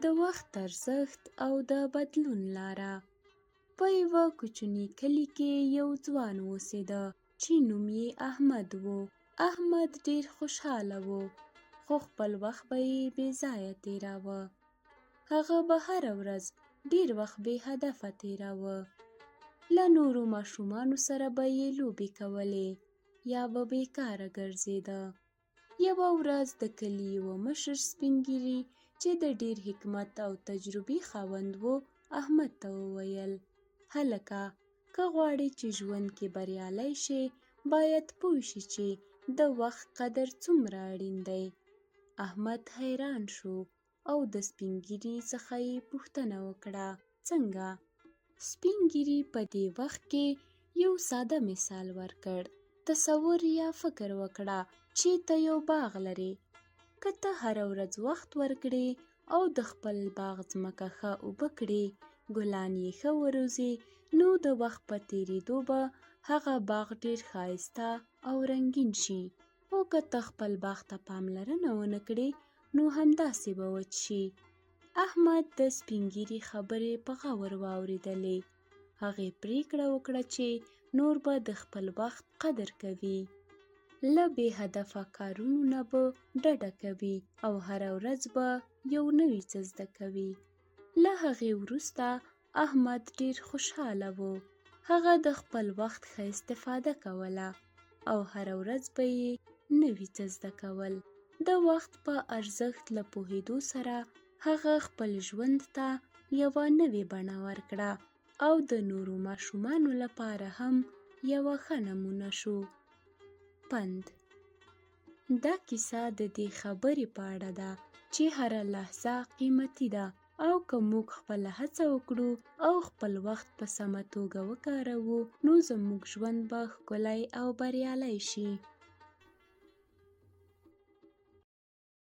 د وخت ارزښت او د بدلون لاره. په یوه کوچني کلي کې یو ځوان اوسېده چې نوم یې احمد و. احمد ډېر خوشحاله و، خو خپل وخت به یې بې ځایه تېراوه. هغه به هره ورځ ډېر وخت بې هدفه تېراوه. له نورو ماشومانو سره به یې لوبې کولې یا به بېکاره ګرځېده. یوه ورځ د کلي یوه مشر سپین ږیري چې د ډېر حکمت او تجربې خاوند و، احمد ته وویل: هلکه، که غواړې چې ژوند کې بریالی شې، باید پوه شې چې د وخت قدر څومره اړین دی. احمد حیران شو او د سپین ږیري څخه یې پوښتنه وکړه: څنګه؟ سپین ږیري په دې وخت کې یو ساده مثال ورکړ: تصور یا فکر وکړه چې ته یو باغ لرې. که ته هره ورځ وخت ورکړې او د خپل باغ ځمکه ښه اوبه کړې، ګلان یې ښه وروزې، نو د وخت په تېرېدو به هغه باغ ډېر ښایسته او رنګین شي. خو که ته خپل باغ ته پاملرنه ونه کړې، نو همداسې به وچ شي. احمد د سپین ږیري خبرې په غور واورېدلې. هغې پرېکړه وکړه چې نور به د خپل وخت قدر کوي. له بې هدفه کارونو نه به ډډه کوي او هره ورځ به یو نوی څه زده کوي. له هغې وروسته احمد ډېر خوشحاله و. هغه د خپل وخت ښه استفاده کوله او هره ورځ به یې نوي څه زده کول. د وخت په ارزښت له پوهېدو سره هغه خپل ژوند ته یوه نوې بڼه ورکړه او د نورو ماشومانو لپاره هم یوه ښه نمونه شو. پند: دا کیسه د دې خبرې په اړه ده چې هره لحظه قیمتي ده، او که موږ خپله هڅه وکړو او خپل وخت په سمه توګه وکاروو، نو زموږ ژوند به ښکلی او بریالی شي.